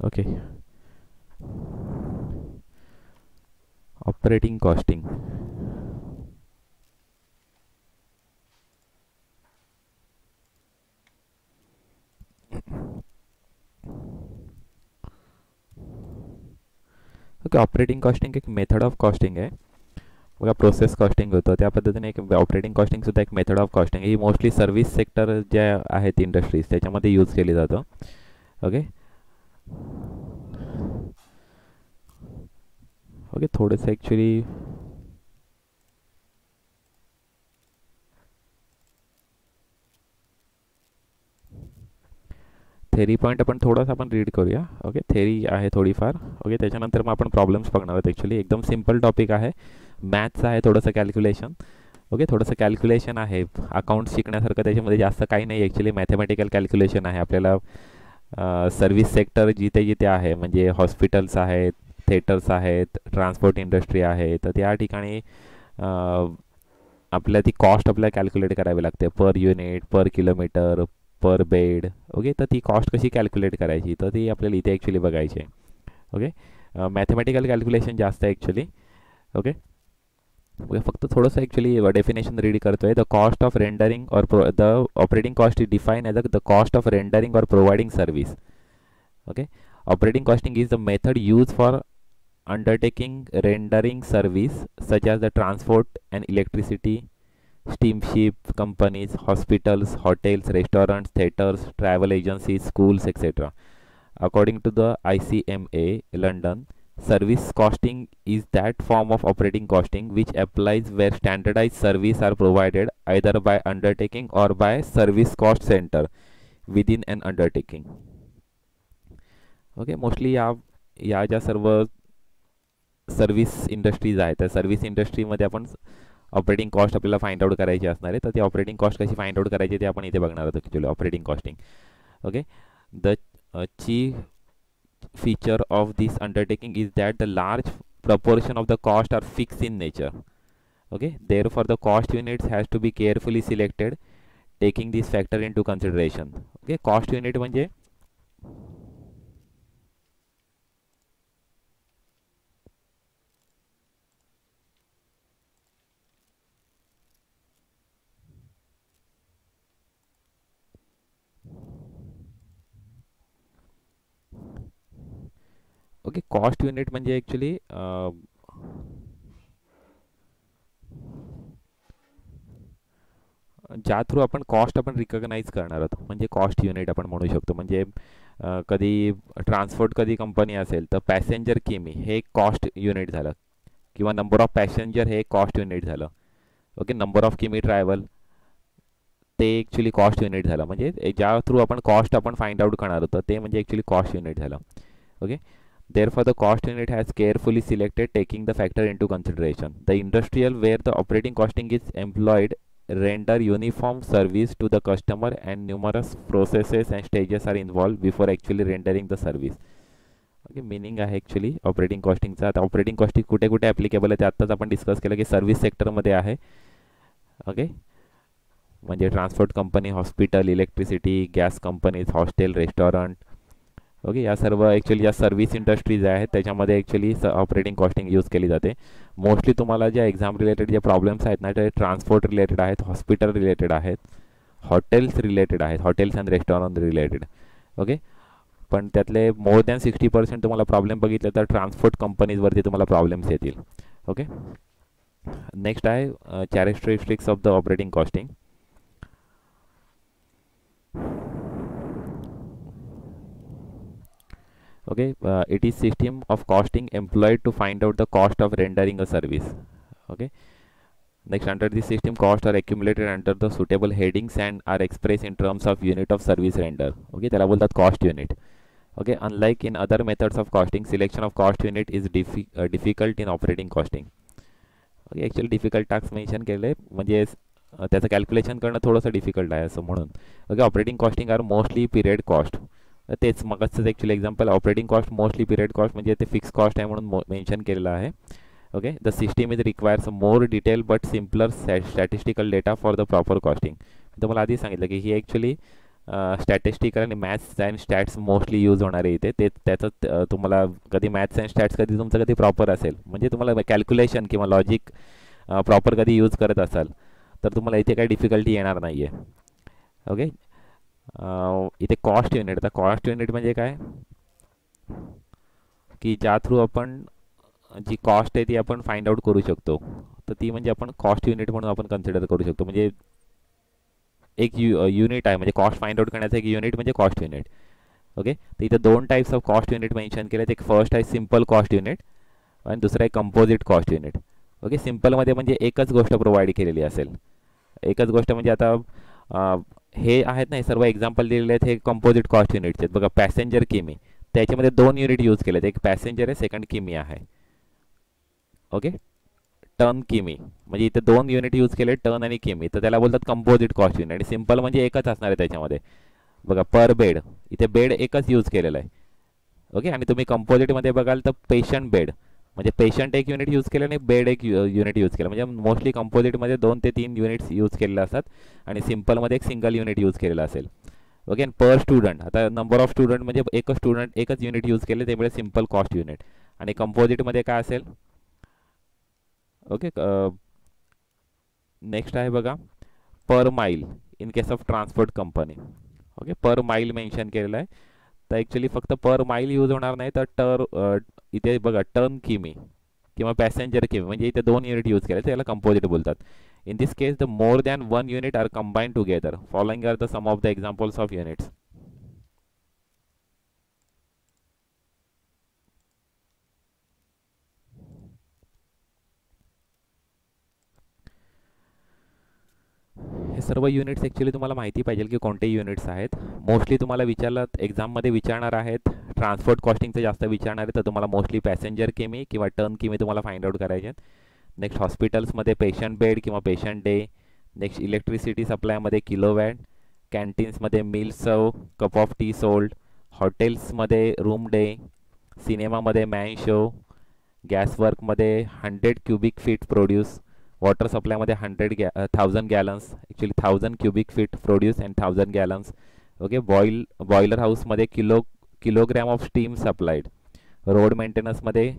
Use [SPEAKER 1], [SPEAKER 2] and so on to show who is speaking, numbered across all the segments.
[SPEAKER 1] Okay. Operating costing. Okay. Operating costing एक method of costing आहे. बघा, प्रोसेस कॉस्टिंग होतं त्या पद्धतीने एक ऑपरेटिंग कॉस्टिंगसुद्धा एक method of costing. He mostly service sector ज्या आहेत इंडस्ट्रीज त्याच्यामध्ये यूज केली जातं. ओके. ओके. थोडंसं ॲक्च्युली थेरी पॉईंट आपण थोडंसं आपण रीड करूया. ओके. थेरी आहे थोडीफार. ओके. त्याच्यानंतर मग आपण प्रॉब्लेम्स बघणार आहोत. ॲक्च्युली एकदम सिम्पल टॉपिक आहे. मॅथ्स आहे, थोडंसं कॅल्क्युलेशन. ओके. थोडंसं कॅल्क्युलेशन आहे. अकाउंट्स शिकण्यासारखं त्याच्यामध्ये जास्त काही नाही. ॲक्च्युली मॅथमॅटिकल कॅल्क्युलेशन आहे. आपल्याला सर्व्हिस सेक्टर जिथे जिथे आहे, म्हणजे हॉस्पिटल्स आहेत, थिएटर्स आहेत, ट्रान्सपोर्ट इंडस्ट्री आहे, तर त्या ठिकाणी आपल्याला ती कॉस्ट आपल्याला कॅल्क्युलेट करावी लागते. पर युनिट, पर किलोमीटर, पर बेड. ओके. तर ती कॉस्ट कशी कॅल्क्युलेट करायची, तर ती आपल्याला इथे ॲक्च्युली बघायची आहे. ओके. मॅथमॅटिकल कॅल्क्युलेशन जास्त आहे ॲक्च्युली. ओके. फक्त थोडंसं ॲक्च्युली डेफिनेशन रीड करतोय. The cost of rendering or the operating cost is define as the cost of rendering or providing service. Okay. Operating costing is the method use for undertaking rendering service such as the transport and electricity, steamship companies, hospitals, hotels, restaurants, theaters, travel agencies, schools, etc. According to the ICMA London, service costing is that form of operating costing which applies where standardized service are provided either by undertaking or by service cost center within an undertaking. Okay. Mostly या ज्या सर्व service industries आहेत त्या service इंडस्ट्रीमध्ये आपण operating cost आपल्याला find out करायची असणार आहे. तर ती ऑपरेटिंग कॉस्ट कशी फाइंड आउट करायची ते आपण इथे बघणार आहोत actually. Operating costing. Okay. The chief feature of this undertaking is that the large proportion of the cost are fixed in nature. Okay. Therefore the cost units has to be carefully selected taking this factor into consideration. Okay. Cost unit म्हणजे okay. Cost unit म्हणजे actually ज्या through आपण cost आपण recognise करणार आहोत, म्हणजे cost unit आपण म्हणू शकतो. म्हणजे कधी ट्रान्सपोर्ट कधी कंपनी असेल तर पॅसेंजर किमी हे कॉस्ट युनिट झालं, किंवा नंबर ऑफ पॅसेंजर हे कॉस्ट युनिट झालं. ओके. नंबर ऑफ किमी ट्रॅव्हल ते ॲक्च्युली कॉस्ट युनिट झालं. म्हणजे ज्या थ्रू आपण कॉस्ट आपण फाइंड आउट करणार होतं ते म्हणजे ॲक्च्युली कॉस्ट युनिट झालं. Okay. Therefore, the cost unit has carefully selected taking the factor into consideration. The industrial where the operating costing is employed render uniform service to the customer and numerous processes and stages are involved before actually rendering the service. Okay. Meaning आहे actually operating कॉस्टिंगचा. आता operating costing कुठे कुठे applicable आहे ते आत्ताच आपण discuss केलं की सर्व्हिस सेक्टरमध्ये आहे. ओके. म्हणजे transport company, hospital, electricity, gas companies, hostel, restaurant. Okay. या सर्व ॲक्च्युली ज्या सर्व्हिस इंडस्ट्रीज आहेत त्याच्यामध्ये ॲक्च्युली ऑपरेटिंग कॉस्टिंग यूज केली जाते. मोस्टली तुम्हाला ज्या एक्झाम रिलेटेड जे प्रॉब्लेम्स आहेत ना ते ट्रान्सपोर्ट रिलेटेड आहेत, हॉस्पिटल रिलेटेड आहेत, हॉटेल्स रिलेटेड आहेत, hotels and restaurant related. Okay. पण त्यातले मोर दॅन 60% तुम्हाला प्रॉब्लेम बघितले तर ट्रान्सपोर्ट कंपनीजवरती तुम्हाला प्रॉब्लेम्स येतील. ओके. नेक्स्ट आहे characteristics of the operating costing. Okay. It is system of costing employed to find out the cost of rendering a service. Okay. Next, under this system costs are accumulated under the suitable headings and are expressed in terms of unit of service render. Okay. त्याला बोलतात cost unit. Okay. Unlike in other methods of costing, selection of cost unit is difficult in operating costing. Okay. Actually difficult task mention केले, म्हणजे त्याचं calculation करणं थोडंसं difficult आहे असं म्हणून. Okay. Operating costing are mostly period cost. तेच मगच actually example operating cost mostly period cost, म्हणजे ते फिक्स कॉस्ट आहे म्हणून मेन्शन केलेलं आहे. Okay. The system is requires more detail but simpler statistical data for the proper costing. तुम्हाला आधी सांगितलं की ही ॲक्च्युली स्टॅटिस्टिकल आणि maths and stats mostly use होणार आहे इथे. ते त्याचं तुम्हाला कधी मॅथ्स अँड स्टॅट्स कधी तुमचं कधी प्रॉपर असेल, म्हणजे तुम्हाला कॅल्क्युलेशन किंवा लॉजिक प्रॉपर कधी यूज करत असाल तर तुम्हाला इथे काही डिफिकल्टी येणार नाही आहे. ओके. इथे कॉस्ट युनिट, आता कॉस्ट युनिट म्हणजे काय की ज्या थ्रू आपण जी कॉस्ट आहे ती आपण फाइंड आउट करू शकतो, तर ती म्हणजे आपण कॉस्ट युनिट म्हणून आपण कन्सिडर करू शकतो. म्हणजे एक युनिट आहे, म्हणजे कॉस्ट फाइंड आउट करण्याचं एक युनिट म्हणजे कॉस्ट युनिट. ओके. तर इथे दोन types of cost unit mention केलेत. एक फर्स्ट आहे सिम्पल कॉस्ट युनिट आणि दुसरा आहे कंपोजिट कॉस्ट युनिट. ओके. सिम्पलमध्ये म्हणजे एकच गोष्ट प्रोव्हाइड केलेली असेल. एकच गोष्ट म्हणजे आता हे आहेत ना, हे सर्व एक्झाम्पल दिलेले आहेत, हे कंपोजिट कॉस्ट युनिट्स आहेत. बघा, पॅसेंजर किमी, त्याच्यामध्ये दोन युनिट यूज केलेत, एक पॅसेंजर आहे, सेकंड किमी आहे. ओके. टन किमी म्हणजे इथे दोन युनिट यूज केले, टन आणि किमी, तर त्याला बोलतात कंपोजिट कॉस्ट युनिट. आणि सिम्पल म्हणजे एकच असणार आहे त्याच्यामध्ये. बघा, पर बेड, इथे बेड एकच यूज केलेला आहे. ओके. आणि तुम्ही कंपोजिटमध्ये बघाल तर पेशंट बेड, म्हणजे पेशंट एक युनिट यूज केलं आणि बेड एक युनिट यूज केलं. म्हणजे मोस्टली कंपोजिटमध्ये 2 ते 3 युनिट्स यूज केलेले असतात आणि सिम्पलमध्ये एक सिंगल युनिट यूज केलेलं असेल. ओके. आणि पर स्टुडंट, आता नंबर ऑफ स्टुडंट म्हणजे एकच स्टुडंट एकच युनिट यूज केले, त्यामुळे सिम्पल कॉस्ट युनिट. आणि कंपोजिटमध्ये काय असेल. ओके. नेक्स्ट आहे बघा, per mile in case of transport company. Okay. Per mile mention केलेलं आहे. तर ॲक्च्युली फक्त पर माईल यूज होणार नाही, तर इथे बघा टन किमी किंवा पॅसेंजर किमी, म्हणजे इथे दोन युनिट यूज केले, त्याला कंपोजिट बोलतात. In this case the more than one unit are combined together. Following are the some of the examples of units. हे सर्व युनिट्स ॲक्च्युली तुम्हाला माहिती पाहिजे की कोणते युनिट्स आहेत. मोस्टली तुम्हाला विचारलं, एक्झाममध्ये विचारणार आहेत, ट्रान्सपोर्ट कॉस्टिंगचं जास्त विचारणार आहे, तर तुम्हाला मोस्टली पॅसेंजर किमी किंवा टन किमी तुम्हाला फाइंड आउट करायचे आहेत. नेक्स्ट हॉस्पिटल्समध्ये पेशंट बेड किंवा पेशंट डे. नेक्स्ट इलेक्ट्रिसिटी सप्लायमध्ये किलोवॅट. कॅन्टीन्समध्ये meal serve, cup of tea sold. हॉटेल्समध्ये रूम डे. सिनेमामध्ये मॅन शो. गॅस वर्कमध्ये 100 क्युबिक फीट प्रोड्यूस. वॉटर सप्लायमध्ये 1000 gallons, actually 1000 cubic feet produce and 1000 gallons. Okay. Boiler हाऊसमध्ये kilogram of steam supplied. Road मेंटेनन्समध्ये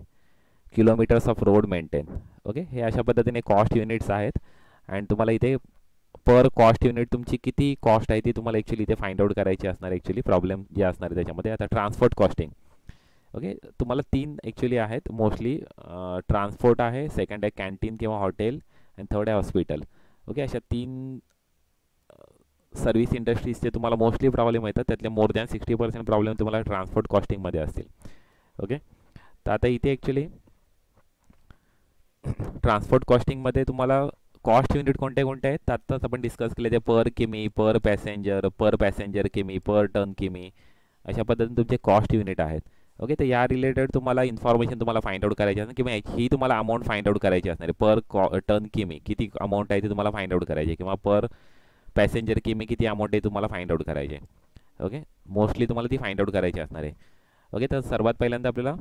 [SPEAKER 1] kilometres of road maintain. Okay. हे अशा पद्धतीने cost units आहेत. आणि तुम्हाला इथे पर कॉस्ट युनिट तुमची किती कॉस्ट आहे ती तुम्हाला ॲक्च्युली इथे फाइंड आउट करायची असणार. ॲक्च्युली प्रॉब्लेम जे असणार आहे त्याच्यामध्ये, आता ट्रान्सपोर्ट कॉस्टिंग. ओके. तुम्हाला 3 ॲक्च्युली आहेत मोस्टली. ट्रान्सपोर्ट आहे, सेकंड आहे कॅन्टीन किंवा हॉटेल, आणि थर्ड आहे हॉस्पिटल. ओके. अशा 3 सर्व्हिस इंडस्ट्रीजचे तुम्हाला मोस्टली प्रॉब्लेम येतात. त्यातले मोर दॅन 60% प्रॉब्लेम तुम्हाला ट्रान्सपोर्ट कॉस्टिंगमध्ये असतील. ओके. तर आता इथे ॲक्च्युली ट्रान्सपोर्ट कॉस्टिंगमध्ये तुम्हाला कॉस्ट युनिट कोणते कोणते आहेत तर आत्ताच आपण डिस्कस केले, ते पर किमी, पर पॅसेंजर किमी, पर टन किमी, अशा पद्धतीने तुमचे कॉस्ट युनिट आहेत. ओके. तर या रिलेटेड तुम्हाला इन्फॉर्मेशन तुम्हाला फाइंड आउट करायची असणार, किंवा ही तुम्हाला अमाऊंट फाइंड आउट करायची असणार आहे. पर टन किमी किती अमाऊंट आहे ते तुम्हाला फाइंड आउट करायचे, किंवा पर पॅसेंजर किमी किती अमाऊंट आहे तुम्हाला फाइंड आउट करायचे. ओके. मोस्टली तुम्हाला ती फाइंड आउट करायची असणार आहे. ओके. तर सर्वात पहिल्यांदा आपल्याला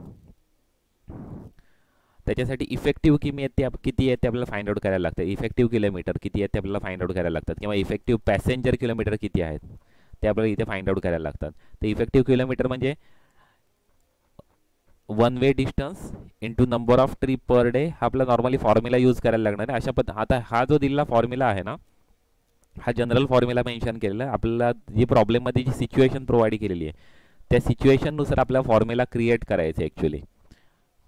[SPEAKER 1] त्याच्यासाठी इफेक्टिव्ह किमी आहेत ते किती आहेत ते आपल्याला फाइंड आउट करायला लागतं. इफेक्टिव्ह किलोमीटर किती आहेत ते आपल्याला फाइंड आउट करायला लागतात, किंवा इफेक्टिव्ह पॅसेंजर किलोमीटर किती आहेत ते आपल्याला इथे फाइंड आउट करायला लागतात. तर इफेक्टिव्ह किलोमीटर म्हणजे one way distance into number of trip per day, हा आपला नॉर्मली फॉर्म्युला यूज करायला लागणार आहे. आता हा जो दिलेला फॉर्म्युला आहे ना, हा जनरल फॉर्म्युला मेन्शन केलेला आहे. आपल्याला जी प्रॉब्लेममध्ये जी सिच्युएशन प्रोव्हाइड केलेली आहे त्या सिच्युएशननुसार आपल्याला फॉर्म्युला क्रिएट करायचं आहे ॲक्च्युली.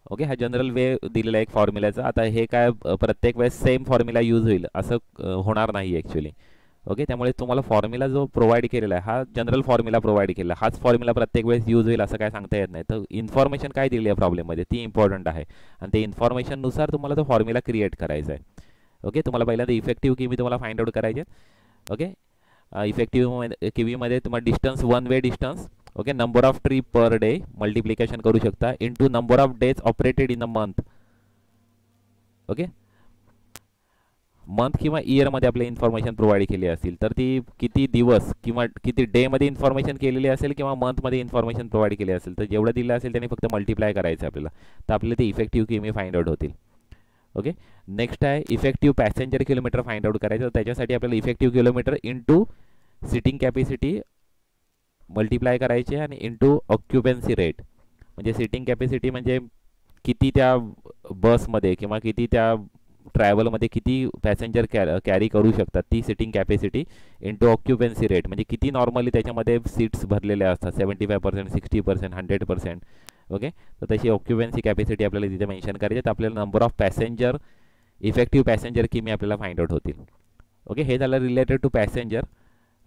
[SPEAKER 1] ओके. हा जनरल वे दिलेला आहे एक फॉर्म्युल्याचा. आता हे काय प्रत्येक वेळेस सेम फॉर्म्युला यूज होईल असं होणार नाही ॲक्च्युली. ओके. त्यामुळे तुम्हाला फॉर्म्युला जो प्रोव्हाइड केलेला आहे हा जनरल फॉर्म्युला प्रोव्हाइड केलेला, हाच फॉर्म्युला प्रत्येक वेळेस यूज होईल असं काय सांगता येत नाही. तर इन्फॉर्मेशन काय दिली आहे प्रॉब्लेममध्ये ती इम्पॉर्टंट आहे, आणि ते इन्फॉर्मेशननुसार तुम्हाला तो फॉर्म्युला क्रिएट करायचा आहे. ओके. तुम्हाला पहिल्यांदा इफेक्टिव्ह किमी तुम्हाला फाइंड आउट करायचे. ओके. इफेक्टिव्ह किमीमध्ये तुम्हाला distance, one way distance. Okay. Number of trip per day multiplication करू शकता into number of days operated in a month. Okay. Month किंवा इयरमध्ये आपल्या इन्फॉर्मेशन प्रोव्हाइड केली असेल तर ती किती दिवस किंवा किती डेमध्ये इन्फॉर्मेशन केलेली असेल, किंवा मंथमध्ये इन्फॉर्मेशन प्रोव्हाइड केली असेल, तर जेवढं दिलं असेल त्याने फक्त मल्टिप्लाय करायचं आपल्याला, तर आपल्याला ते इफेक्टिव्ह किमी फाइंड आउट होतील. ओके. नेक्स्ट आहे effective passenger kilometre find out करायचं. त्याच्यासाठी आपल्याला effective kilometre into sitting capacity multiply करायचे आणि इंटू ऑक्युपन्सी रेट, म्हणजे सिटिंग कॅपॅसिटी म्हणजे किती त्या बसमध्ये किंवा किती त्या ट्रॅव्हलमध्ये किती पॅसेंजर कॅरी करू शकतात ती sitting capacity into occupancy rate, म्हणजे किती नॉर्मली त्याच्यामध्ये सीट्स भरलेल्या असतात 75%, 60%, 100%. ओके, तर तशी ऑक्युपन्सी कॅपॅसिटी आपल्याला तिथे मेन्शन करायची, तर आपल्याला number of passenger, effective passenger किमी आपल्याला फाइंड आउट होतील. ओके, हे झालं रिलेटेड टू पॅसेंजर.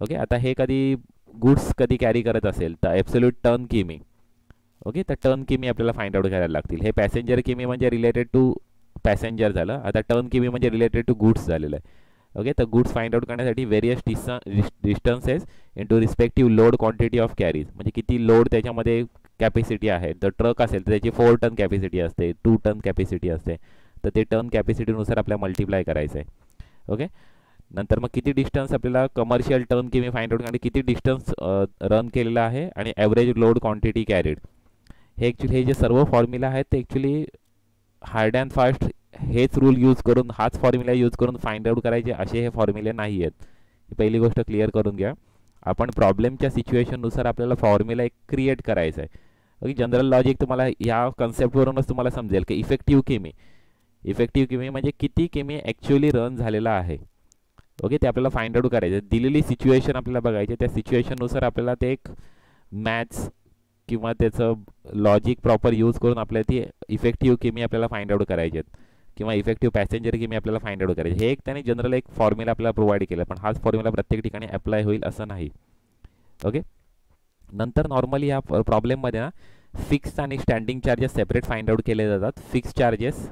[SPEAKER 1] ओके, आता हे कधी गुड्स कधी कॅरी करत असेल तर ॲब्सोल्यूट टर्न किमी. ओके, तर टर्न किमी आपल्याला फाइंड आउट करायला लागतील. हे पॅसेंजर किमी म्हणजे रिलेटेड टू पॅसेंजर झालं. आता टर्न किमी म्हणजे रिलेटेड टू गुड्स झालेलं आहे. ओके, तर गुड्स फाइंड आउट करण्यासाठी various distances into respective load quantity of carries, म्हणजे किती लोड त्याच्यामध्ये कॅपॅसिटी आहे. तर ट्रक असेल तर त्याची 4 टन कॅपॅसिटी असते, 2 टन कॅपॅसिटी असते, तर ते टन कॅपॅसिटीनुसार आपल्याला मल्टिप्लाय करायचं आहे. ओके, नंतर मग किती डिस्टन्स आपल्याला कमर्शियल टर्न किमी फाइंड आउट करणे, किती डिस्टन्स रन केलेला आहे आणि ॲव्हरेज लोड क्वांटिटी कॅरीड. हे ॲक्च्युली हे जे सर्व फॉर्म्युला आहेत ते ॲक्च्युली हार्ड अँड फास्ट हेच रूल यूज करून, हाच फॉर्म्युला यूज करून फाइंड आउट करायचे असे हे फॉर्म्युले नाही आहेत. ही पहिली गोष्ट क्लिअर करून घ्या. आपण प्रॉब्लेमच्या सिच्युएशननुसार आपल्याला फॉर्म्युला एक क्रिएट करायचा आहे. ओके, जनरल लॉजिक तुम्हाला या कन्सेप्टवरूनच तुम्हाला समजेल की इफेक्टिव्ह किमी म्हणजे किती किमी ॲक्च्युअली रन झालेला आहे. ओके, ते आपल्याला फाइंड आउट करायचं. दिलेली सिच्युएशन आपल्याला बघायची, त्या सिच्युएशननुसार आपल्याला ते एक मॅथ्स किंवा त्याचं लॉजिक प्रॉपर यूज करून आपल्याला ती इफेक्टिव्ह किमी आपल्याला फाइंड आउट करायचे आहेत किंवा इफेक्टिव्ह पॅसेंजर किमी आपल्याला फाइंड आउट करायचे. हे एक त्याने जनरल एक फॉर्म्युला आपल्याला प्रोव्हाइड केला, पण हाच फॉर्म्युला प्रत्येक ठिकाणी अप्लाय होईल असं नाही. ओके, नंतर नॉर्मली या प्रॉब्लेममध्ये ना फिक्स आणि standing charges separate find out केले जातात. Fix charges,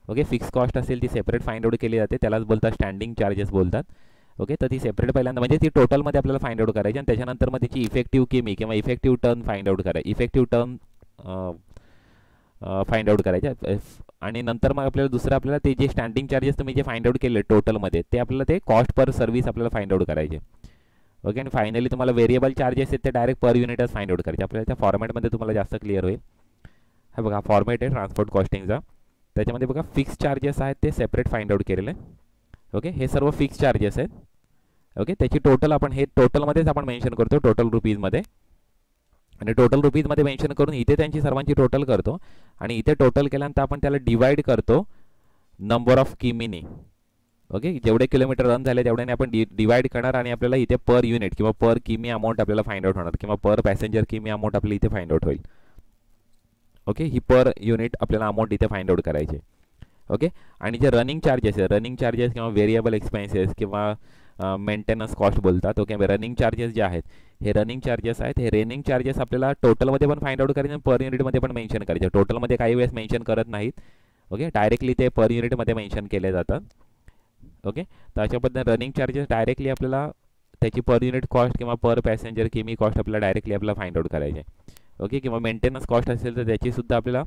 [SPEAKER 1] okay, fix cost असेल ती सेपरेट फाइंड आउट केली जाते, त्यालाच बोलतात स्टँडिंग चार्जेस बोलतात. ओके, तर ती सेपरेट पहिल्यांदा म्हणजे ती टोटलमध्ये आपल्याला फाइंड आउट करायची आणि त्याच्यानंतर मग त्याची इफेक्टिव्ह किमी किंवा इफेक्टिव्ह टर्न फाइंड आउट करायची, इफेक्टिव्ह टर्न फाइंड आउट करायचे. आणि नंतर मग आपल्याला ते जे स्टँडिंग चार्जेस तुम्ही जे फाइंड आउट केले टोटलमध्ये ते आपल्याला ते कॉस्ट पर सर्व्हिस आपल्याला फाइंड आउट करायचे. ओके, आणि फायनली तुम्हाला व्हेरिएबल चार्जेस आहेत ते डायरेक्ट पर युनिटच फाइंड आउट करायचे. आपल्याला त्या फॉर्मॅटमध्ये तुम्हाला जास्त क्लिअर होईल. हा बघा फॉर्मॅट आहे ट्रान्सपोर्ट कॉस्टिंगचा, त्याच्यामध्ये बघा फिक्स चार्जेस आहेत ते सेपरेट फाइंड आउट केलेले. ओके, हे सर्व फिक्स चार्जेस आहेत. ओके, त्याची टोटल आपण हे टोटलमध्येच आपण मेन्शन करतो, टोटल रुपीजमध्ये, आणि टोटल रुपीजमध्ये मेन्शन करून इथे त्यांची सर्वांची टोटल करतो आणि इथे टोटल केल्यानंतर आपण त्याला डिवाइड करतो नंबर ऑफ किमीनी. ओके, जेवढे किलोमीटर रन झाले तेवढ्याने आपण डिवाइड करणार आणि आपल्याला इथे पर युनिट किंवा पर किमी अमाऊंट आपल्याला फाइंड आउट होणार किंवा पर पॅसेंजर किमी अमाऊंट आपल्याला इथे फाइंड आउट होईल. ओके, ही पर युनिट आपल्याला अमाऊंट इथे फाइंड आउट करायची. ओके, आणि जे रनिंग चार्जेस किंवा व्हेरिएबल एक्सपेन्सेस किंवा मेंटेनन्स कॉस्ट बोलतात. ओके, रनिंग चार्जेस जे आहेत हे रनिंग चार्जेस आहेत. हे रनिंग चार्जेस आपल्याला टोटलमध्ये पण फाइंड आउट करायचे आणि पर युनिटमध्ये पण मेन्शन करायचे. टोटलमध्ये काही वेळेस मेन्शन करत नाहीत. ओके, डायरेक्टली ते पर युनिटमध्ये मेन्शन केले जातात. ओके, तर अशा पद्धतीने रनिंग चार्जेस डायरेक्टली आपल्याला त्याची पर युनिट कॉस्ट किंवा पर पॅसेंजर किमी कॉस्ट आपल्याला डायरेक्टली आपल्याला फाइंड आउट करायचे. ओके, किंवा मेंटेनन्स कॉस्ट असेल तर त्याचीसुद्धा आपल्याला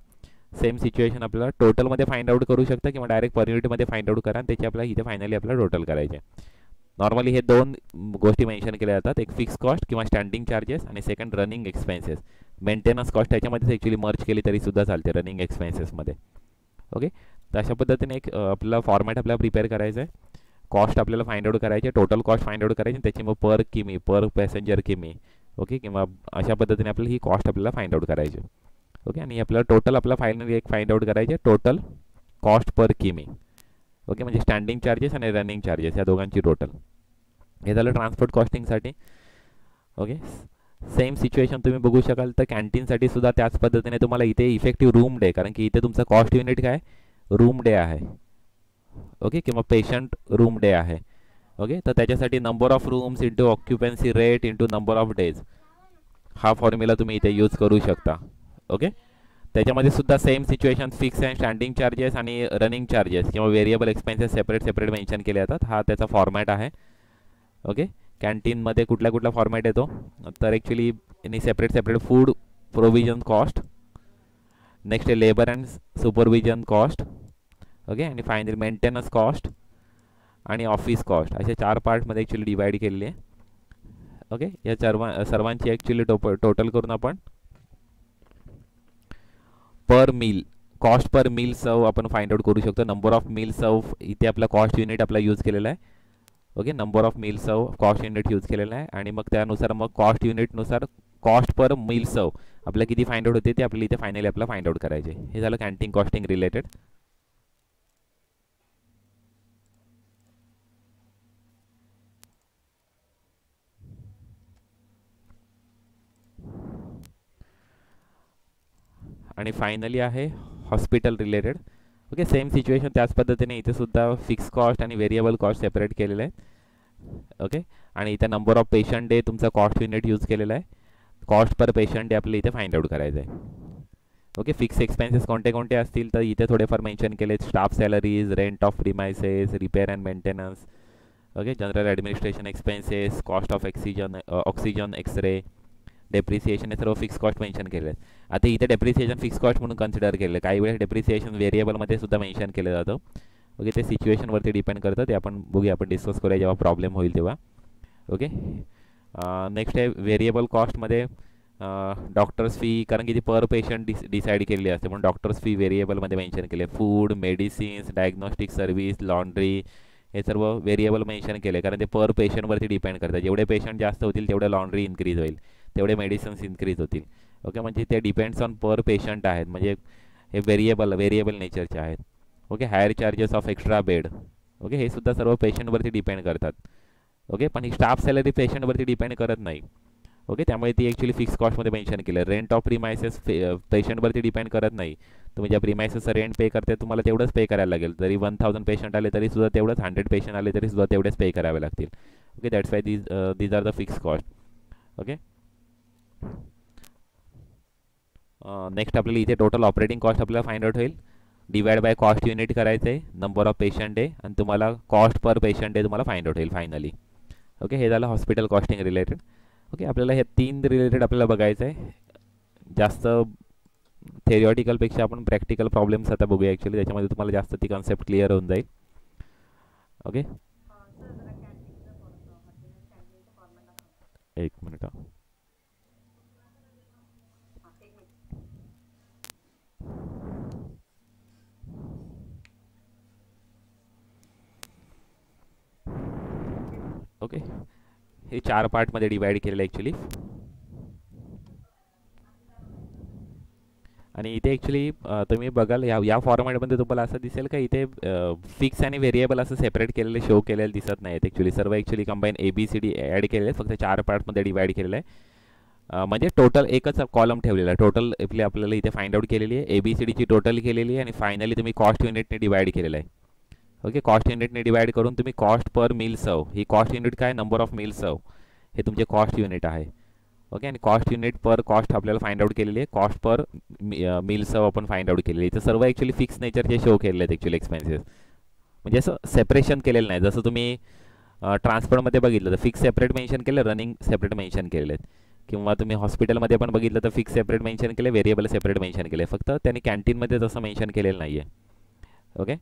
[SPEAKER 1] सेम सिच्युएशन आपल्याला टोटलमध्ये फाइंड आउट करू शकता किंवा डायरेक्ट पर युनिटमध्ये फाइंड आउट करा आणि त्याची आपल्याला इथे फायनली आपल्याला टोटल करायचे. नॉर्मली हे दोन गोष्टी मेन्शन केल्या जातात, एक फिक्स कॉस्ट किंवा स्टँडिंग चार्जेस आणि second running expenses. Maintenance cost त्याच्यामध्येच ॲक्च्युली मर्ज केली तरीसुद्धा चालते रनिंग एक्सपेन्सेसमध्ये. ओके, तर अशा पद्धतीने एक आपला फॉर्मॅट आपल्याला प्रिपेअर करायचं आहे. कॉस्ट आपल्याला फाइंड आउट करायचे, टोटल कॉस्ट फाइंड आउट करायची, त्याची मग पर किमी, पर पॅसेंजर किमी. ओके, किंवा अशा पद्धतीने आपल्याला ही कॉस्ट आपल्याला फाइंड आउट करायची. ओके, आणि आपल्याला टोटल आपला फायनली एक फाइंड आउट करायचे टोटल कॉस्ट पर किमी. ओके, म्हणजे स्टँडिंग चार्जेस आणि रनिंग चार्जेस या दोघांची टोटल. हे झालं ट्रान्सपोर्ट कॉस्टिंगसाठी. ओके, सेम सिच्युएशन तुम्ही बघू शकाल तर कॅन्टीनसाठी सुद्धा त्याच पद्धतीने तुम्हाला इथे इफेक्टिव्ह रूम डे, कारण की इथे तुमचा कॉस्ट युनिट काय रूम डे आहे. ओके, किंवा पेशंट रूम डे आहे. ओके, तर त्याच्यासाठी number of rooms into occupancy rate into number of days हा फॉर्म्युला तुम्ही इथे यूज करू शकता. ओके, त्याच्यामध्ये सुद्धा same situation fix and standing charges आणि रनिंग चार्जेस किंवा व्हेरिएबल एक्सपेन्सेस सेपरेट मेन्शन केले जातात. हा त्याचा फॉर्मॅट आहे. ओके, कॅन्टीनमध्ये कुठला फॉर्मॅट येतो तर ॲक्च्युली यांनी separate food provision cost, next आहे labour and supervision cost. Okay, आणि फायनली मेंटेनन्स कॉस्ट आणि ऑफिस कॉस्ट असे 4 पार्टमध्ये ॲक्च्युली डिवाइड केलेली आहे. ओके, या सर्वांची ॲक्च्युली टोटल करून आपण पर मील, कॉस्ट पर मील सर्व आपण फाइंड आउट करू शकतो. नंबर ऑफ मील सर्व इथे आपला कॉस्ट युनिट आपला यूज केलेला आहे. ओके, नंबर ऑफ मील सर्व कॉस्ट युनिट यूज केलेला आहे आणि मग त्यानुसार मग कॉस्ट युनिटनुसार कॉस्ट पर मील सर्व आपल्याला किती फाइंड आउट होते ते आपल्याला इथे फायनली आपल्याला फाइंड आउट करायचे. हे झालं कॅन्टीन कॉस्टिंग रिलेटेड. आणि फायनली आहे hospital related. Okay, same situation त्याच पद्धतीने इथे सुद्धा फिक्स कॉस्ट आणि व्हेरिएबल कॉस्ट सेपरेट केलेलं आहे. ओके, आणि इथे नंबर ऑफ पेशंट डे तुमचा कॉस्ट युनिट यूज केलेला आहे. कॉस्ट पर पेशंट डे आपल्याला इथे फाइंड आउट करायचं आहे. ओके, फिक्स एक्सपेन्सेस कोणते कोणते असतील तर इथे थोडेफार मेन्शन केले. Staff salaries, rent of premises, repair and maintenance, okay, general administration expenses, cost of oxygen x-ray, depreciation, हे सर्व फिक्स कॉस्ट मेन्शन केले आहेत. आता इथे डेप्रिसिएशन फिक्स कॉस्ट म्हणून कन्सिडर केलं. काही वेळेस डेप्रिसिएशन व्हेरिएबलमध्ये सुद्धा मेन्शन केलं जातं. ओके, ते सिच्युएशनवरती डिपेंड करतं. ते आपण बघूया, आपण डिस्कस करूया जेव्हा प्रॉब्लेम होईल तेव्हा. ओके, नेक्स्ट आहे व्हेरिएबल कॉस्टमध्ये डॉक्टर्स फी, कारण की ती पर पेशंट डिसाईड केलेली असते म्हणून डॉक्टर्स फी व्हेरिएबलमध्ये मेन्शन केले. Food, medicines, diagnostic service, laundry, हे सर्व व्हेरिएबल मेन्शन केले कारण ते पर पेशंटवरती डिपेंड करतात. जेवढे पेशंट जास्त होतील तेवढे लॉन्ड्री इन्क्रीज होईल, तेवढे मेडिसिन्स इन्क्रीज होतील. ओके, म्हणजे ते डिपेंड्स ऑन पर पेशंट आहेत, म्हणजे हे व्हेरिएबल नेचरचे आहेत. Okay, higher charges of extra bed, okay, हे सुद्धा सर्व पेशंटवरती डिपेंड करतात. ओके, पण ही स्टाफ सॅलरी पेशंटवरती डिपेंड करत नाही. ओके, त्यामुळे ती ॲक्च्युली फिक्स कॉस्टमध्ये मेन्शन केलं. रेंट ऑफ प्रिमायसेस पेशंटवरती डिपेंड करत नाही. तुम्ही ज्या प्रिमायसेसचं रेंट पे करते तुम्हाला तेवढंच पे करायला लागेल. जरी 1000 पेशंट आले तरी सुद्धा तेवढंच, 100 पेशंट आले तरी सुद्धा तेवढेच पे करावे लागतील. Okay, that's why these are the fix cost. Okay, next आपल्याला इथे टोटल ऑपरेटिंग कॉस्ट आपल्याला फाइंड आउट होईल. डिवाइड बाय कॉस्ट युनिट करायचं आहे, नंबर ऑफ पेशंट डे, आणि तुम्हाला कॉस्ट पर पेशंट डे तुम्हाला फाइंड आउट होईल फायनली. ओके, हे झालं हॉस्पिटल कॉस्टिंग रिलेटेड. ओके, आपल्याला हे 3 रिलेटेड आपल्याला बघायचं आहे. जास्त थेरिऑटिकलपेक्षा आपण प्रॅक्टिकल प्रॉब्लेम्स आता बघूया. ॲक्च्युली त्याच्यामध्ये तुम्हाला जास्त ती कन्सेप्ट क्लिअर होऊन जाईल. ओके, एक मिनिट. ओके, हे 4 पार्टमध्ये डिवाइड केलेलं आहे ॲक्च्युली. आणि इथे ॲक्च्युली तुम्ही बघाल या फॉर्मॅटमध्ये तुम्हाला असं दिसेल का इथे फिक्स आणि व्हेरिएबल असं सेपरेट केलेले शो केलेलं दिसत नाही आहेत. ॲक्च्युली सर्व ॲक्च्युली कंबाईन ABCD ॲड केलेले आहेत, फक्त 4 पार्टमध्ये डिवाइड केलेलं आहे. म्हणजे टोटल एकच कॉलम ठेवलेला आहे. टोटल आपल्याला इथे फाइंड आउट केलेली आहे, ABCDची टोटल केलेली आहे, आणि फायनली तुम्ही कॉस्ट युनिटने डिवाइड केलेलं आहे. ओके, कॉस्ट युनिटने डिवाइड करून तुम्ही कॉस्ट पर मील सर्व, ही कॉस्ट युनिट काय, नंबर ऑफ मील सर्व, हे तुमचे कॉस्ट युनिट आहे. ओके, आणि कॉस्ट युनिट पर कॉस्ट आपल्याला फाइंड आउट केलेली आहे. कॉस्ट पर मील सर्व आपण फाइंड आउट केलेली आहे. तर सर्व ॲक्च्युली फिक्स नेचरचे शो केलेले आहेत ॲक्च्युली एक्सपेन्सेस. म्हणजे असं सेपरेशन केलेलं नाही. जसं तुम्ही ट्रान्सपोर्टमध्ये बघितलं तर फिक्स सेपरेट मेन्शन केलं, रनिंग सेपरेट मेन्शन केलेले आहेत. किंवा तुम्ही हॉस्पिटलमध्ये पण बघितलं तर फिक्स सेपरेट मेन्शन केले, व्हेरिएबल सेपरेट मेन्शन केले. फक्त त्यांनी कॅन्टीनमध्ये तसं मेन्शन केलेलं नाही आहे. ओके,